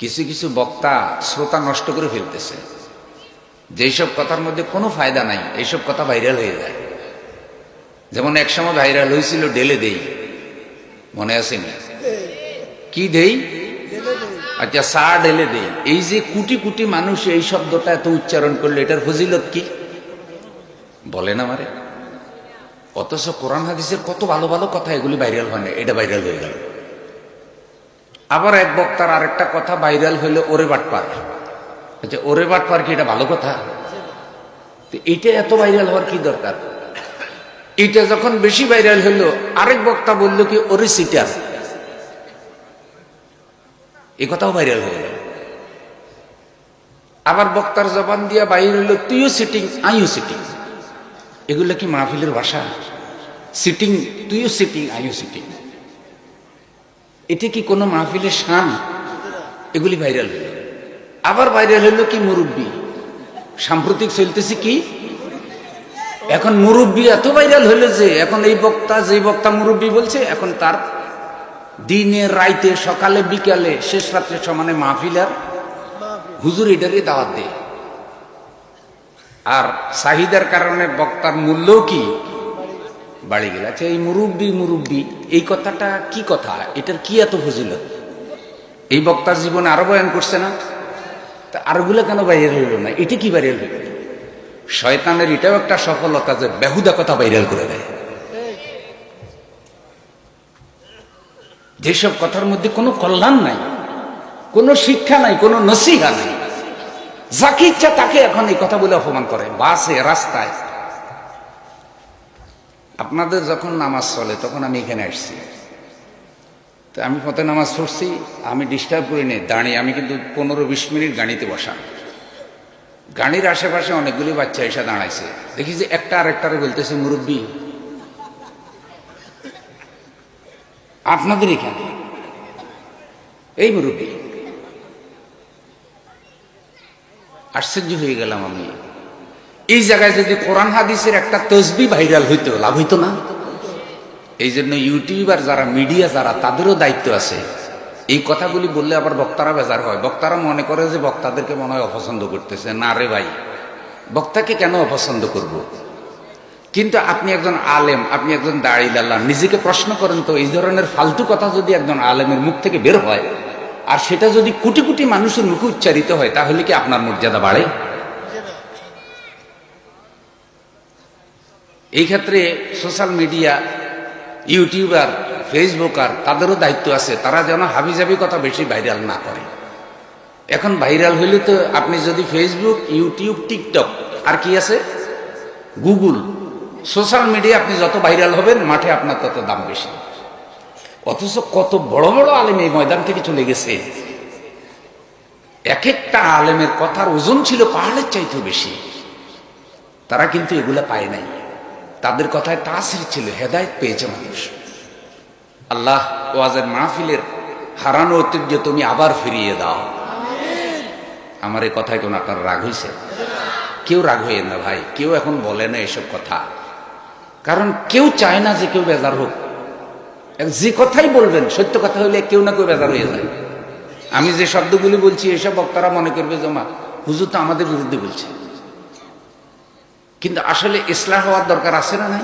কিছু কিছু বক্তা শ্রোতা নষ্ট করে ফেলতেছে, যেসব কথার মধ্যে কোনো ফায়দা নাই এইসব কথা ভাইরাল হয়ে যায়। যেমন একসময় ভাইরাল হয়েছিল ডেলে দেই, মনে আছে না? কি দেই? আচ্ছা, চা ঢেলে দেই। এই যে কোটি কোটি মানুষ এই শব্দটা এত উচ্চারণ করলো, এটার ফজিলত কি বলেন আমারে? অথচ কোরআন হাদিসের কত ভালো ভালো কথা, এগুলি ভাইরাল হয় না, এটা ভাইরাল হয়ে গেল। আবার এক বক্তার আরেকটা কথা ভাইরাল হইলো, ওরে বাটপার। আচ্ছা, ওরে বাটপার কি এটা ভালো কথা? এটা এত ভাইরাল হওয়ার কি দরকার? এটা যখন বেশি ভাইরাল হইলো, আরেক বক্তা বললো কি ওরে সিটার, এই কথাও ভাইরাল হয়ে গেল। আবার বক্তার জবান দিয়া বাইর হইলো তুইও সিটিং আইও সিটিং। এগুলো কি মাহফিলের ভাষা? সিটিং, তুইও সিটিং আইও সিটিং, এটা কি কোনো মাহফিলের শান? এগুলি ভাইরাল হইল। আবার ভাইরাল হইলো কি মুরব্বী। সাম্প্রতিক চলতেছে কি, এখন মুরব্বী এত ভাইরাল হইলো যে এখন এই বক্তা, যে বক্তা মুরব্বী বলছে, এখন তার দিনে রাইতে সকালে বিকালে শেষ রাত্রে সমানে মাহফিল আর হুজুর এটারই দাওয়াত দেয়। আর চাহিদার কারণে বক্তার মূল্য কি বাড়ি গেল। আচ্ছা, এই মুরব্বী মুরব্বী এই কথাটা কি কথা? এটার কি এত ফজিলত? এই বক্তার জীবনে আরো বয়ান করছে না? তা আরগুলো কেন ভাইরাল হইল না? এটা কি ভাইরাল হইল? শয়তানের এটাও একটা সফলতা যে বেহুদা কথা ভাইরাল করে দেয়। যেসব কথার মধ্যে কোনো কল্যাণ নাই, কোনো শিক্ষা নাই, কোনো নসিহা নাই, যাকে ইচ্ছা তাকে এখন এই কথা বলে অপমান করে বাসে রাস্তায়। আপনাদের যখন নামাজ চলে তখন আমি এখানে আসছি, তো আমি পথে নামাজ পড়ছি, আমি ডিস্টার্ব করি নি, দাঁড়িয়ে আমি কিন্তু 15-20 মিনিট গাড়িতে বসা। গাড়ির আশেপাশে অনেকগুলি বাচ্চা এসে দাঁড়াইছে, দেখি যে একটা আরেকটারে বলতেছে মুরব্বী। আপনাদের এখানে এই মুরব্বী, আশ্চর্য হয়ে গেলাম আমি। এই জায়গায় যদি কোরআন হাদিসের একটা তসবিহ ভাইরাল হইতো, লাভ হইতো না? এই জন্য ইউটিউবার যারা, মিডিয়া যারা, তাদেরও দায়িত্ব আছে। এই কথাগুলি বললে আবার বক্তারা বেজার হয়। বক্তারা মনে করে যে বক্তাদেরকে মনে হয় অপছন্দ করতেছে। না রে ভাই, বক্তাকে কেন অপছন্দ করব? কিন্তু আপনি একজন আলেম, আপনি একজন দাঁড়িয়ে নিজেকে প্রশ্ন করেন তো, এই ধরনের ফালতু কথা যদি একজন আলেমের মুখ থেকে বের হয়, আর সেটা যদি কোটি কোটি মানুষের মুখে উচ্চারিত হয়, তাহলে কি আপনার মর্যাদা বাড়ে? এই ক্ষেত্রে সোশ্যাল মিডিয়া, ইউটিউবার, ফেসবুকার, তাদেরও দায়িত্ব আছে, তারা যেন হাবিজাবি কথা বেশি ভাইরাল না করে। এখন ভাইরাল হইলে তো আপনি যদি ফেসবুক, ইউটিউব, টিকটক, আর কি আছে, গুগল, সোশ্যাল মিডিয়া, আপনি যত ভাইরাল হবেন মাঠে আপনার তত দাম বেশি। অথচ কত বড় বড় আলেম এই ময়দান থেকে চলে গেছে। এক একটা আলেমের কথার ওজন ছিল পাহাড়ের চাইতেও বেশি। তারা কিন্তু এগুলা পায় নাই, তাদের কথায় তাসির ছিল, হেদায়েত পেয়েছে মানুষ। আল্লাহ ওয়াজের মাহফিলের হারানো ঐতিহ্য তুমি আবার ফিরিয়ে দাও। আমার এই কথায় কোন আপনার রাগ হয়েছে? কেউ রাগ হয়ে না ভাই, কেউ এখন বলে না এসব কথা, কারণ কেউ চায় না যে কেউ বেজার হোক। যে কথাই বলবেন সত্য কথা হইলে কেউ না কেউ বেজার হয়ে যায়। আমি যে শব্দগুলি বলছি এসব বক্তারা মনে করবে জমা হুজুর তো আমাদের বিরুদ্ধে বলছে, কিন্তু আসলে ইসলাহ হওয়ার দরকার আছে না নাই?